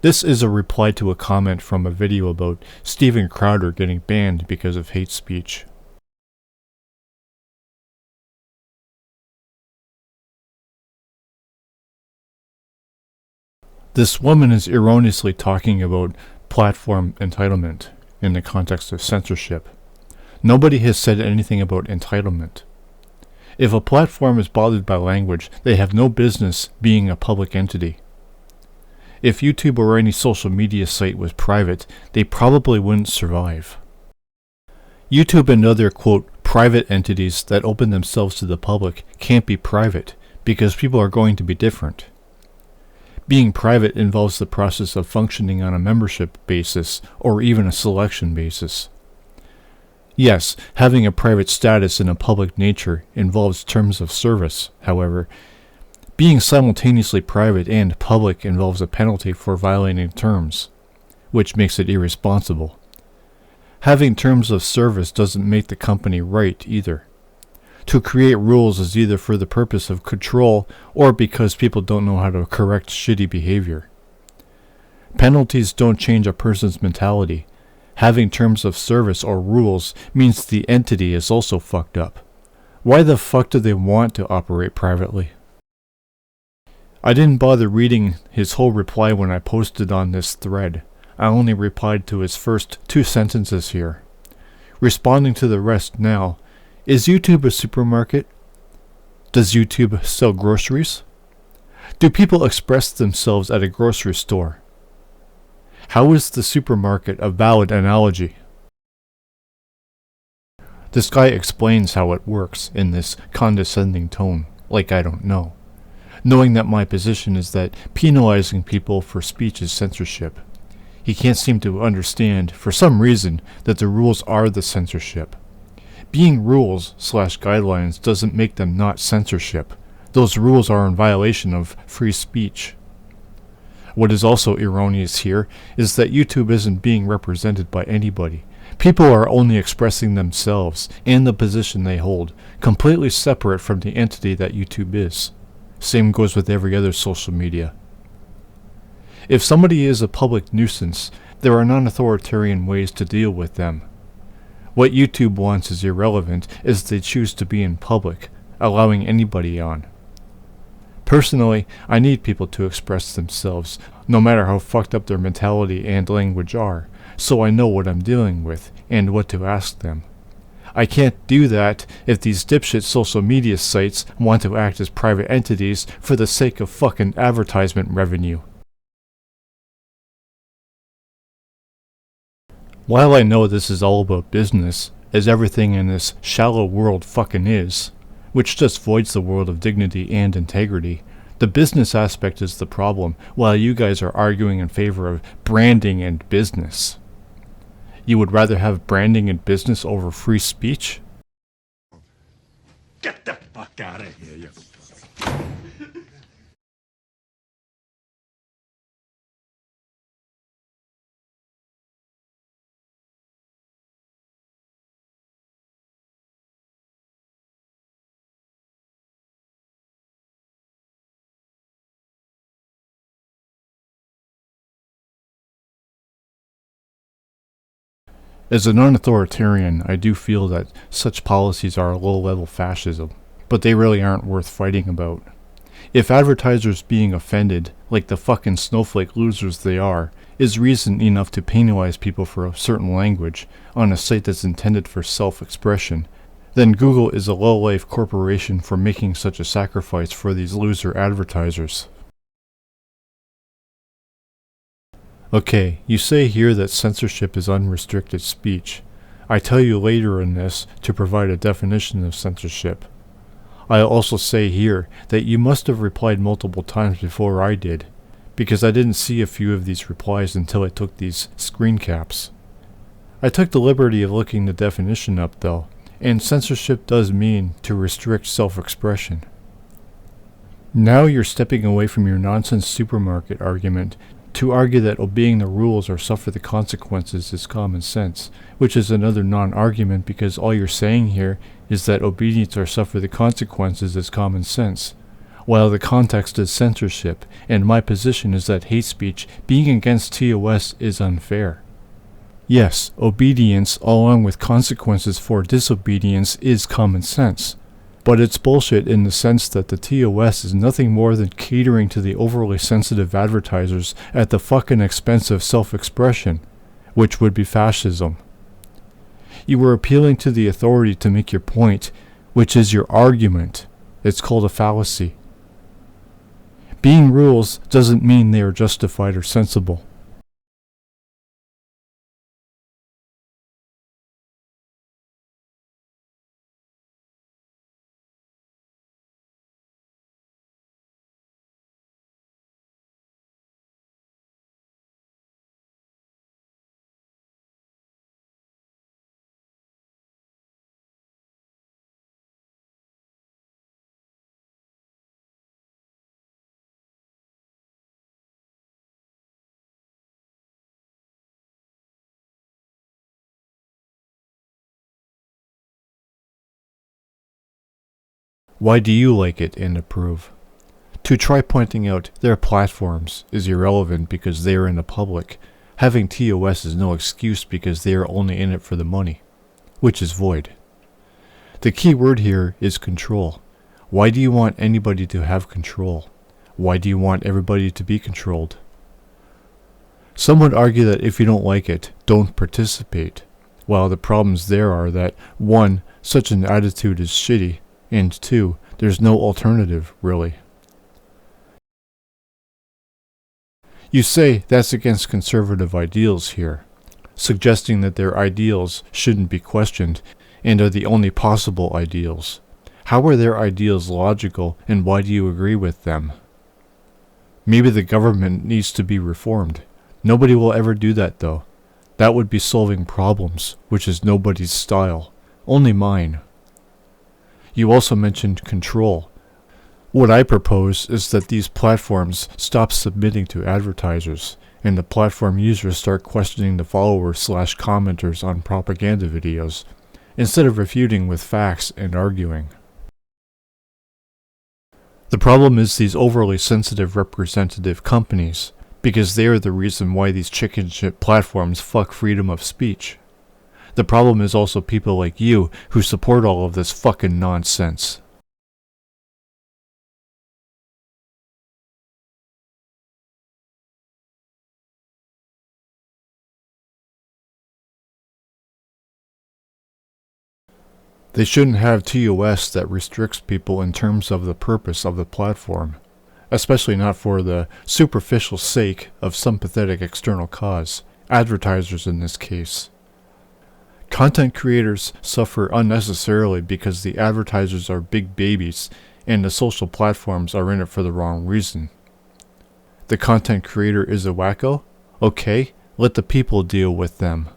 This is a reply to a comment from a video about Steven Crowder getting banned because of hate speech. This woman is erroneously talking about platform entitlement in the context of censorship. Nobody has said anything about entitlement. If a platform is bothered by language, they have no business being a public entity. If YouTube or any social media site was private, they probably wouldn't survive. YouTube and other, quote, private entities that open themselves to the public can't be private because people are going to be different. Being private involves the process of functioning on a membership basis or even a selection basis. Yes, having a private status in a public nature involves terms of service, however. Being simultaneously private and public involves a penalty for violating terms, which makes it irresponsible. Having terms of service doesn't make the company right either. To create rules is either for the purpose of control or because people don't know how to correct shitty behavior. Penalties don't change a person's mentality. Having terms of service or rules means the entity is also fucked up. Why the fuck do they want to operate privately? I didn't bother reading his whole reply when I posted on this thread. I only replied to his first 2 sentences here. Responding to the rest now. Is YouTube a supermarket? Does YouTube sell groceries? Do people express themselves at a grocery store? How is the supermarket a valid analogy? This guy explains how it works in this condescending tone, like I don't know, knowing that my position is that penalizing people for speech is censorship. He can't seem to understand, for some reason, that the rules are the censorship. Being rules/guidelines doesn't make them not censorship. Those rules are in violation of free speech. What is also erroneous here is that YouTube isn't being represented by anybody. People are only expressing themselves and the position they hold, completely separate from the entity that YouTube is. Same goes with every other social media. If somebody is a public nuisance, there are non-authoritarian ways to deal with them. What YouTube wants is irrelevant as they choose to be in public, allowing anybody on. Personally, I need people to express themselves, no matter how fucked up their mentality and language are, so I know what I'm dealing with and what to ask them. I can't do that if these dipshit social media sites want to act as private entities for the sake of fucking advertisement revenue. While I know this is all about business, as everything in this shallow world fucking is, which just voids the world of dignity and integrity, the business aspect is the problem, while you guys are arguing in favor of branding and business. You would rather have branding and business over free speech? Get the fuck out of here, you... As a non-authoritarian, I do feel that such policies are low-level fascism, but they really aren't worth fighting about. If advertisers being offended, like the fucking snowflake losers they are, is reason enough to penalize people for a certain language on a site that's intended for self-expression, then Google is a low-life corporation for making such a sacrifice for these loser advertisers. Okay, you say here that censorship is unrestricted speech. I tell you later in this to provide a definition of censorship. I also say here that you must have replied multiple times before I did, because I didn't see a few of these replies until I took these screen caps. I took the liberty of looking the definition up though, and censorship does mean to restrict self-expression. Now you're stepping away from your nonsense supermarket argument to argue that obeying the rules or suffer the consequences is common sense, which is another non-argument because all you're saying here is that obedience or suffer the consequences is common sense. while the context is censorship, and my position is that hate speech being against TOS is unfair. Yes, obedience along with consequences for disobedience is common sense, but it's bullshit in the sense that the TOS is nothing more than catering to the overly sensitive advertisers at the fucking expense of self-expression, which would be fascism. You were appealing to the authority to make your point, which is your argument. It's called a fallacy. Being rules doesn't mean they are justified or sensible. Why do you like it and approve? To try pointing out their platforms is irrelevant because they are in the public. Having TOS is no excuse because they are only in it for the money, which is void. The key word here is control. Why do you want anybody to have control? Why do you want everybody to be controlled? Some would argue that if you don't like it, don't participate. While the problems there are that 1. Such an attitude is shitty, and 2. There's no alternative, really. You say that's against conservative ideals here, suggesting that their ideals shouldn't be questioned and are the only possible ideals. How are their ideals logical, and why do you agree with them? Maybe the government needs to be reformed. Nobody will ever do that, though. That would be solving problems, which is nobody's style, only mine. You also mentioned control. What I propose is that these platforms stop submitting to advertisers, and the platform users start questioning the followers/commenters on propaganda videos, instead of refuting with facts and arguing. The problem is these overly sensitive representative companies, because they are the reason why these chicken shit platforms fuck freedom of speech. The problem is also people like you who support all of this fucking nonsense. They shouldn't have TOS that restricts people in terms of the purpose of the platform, especially not for the superficial sake of some pathetic external cause, advertisers in this case. Content creators suffer unnecessarily because the advertisers are big babies and the social platforms are in it for the wrong reason. The content creator is a wacko? Okay, let the people deal with them.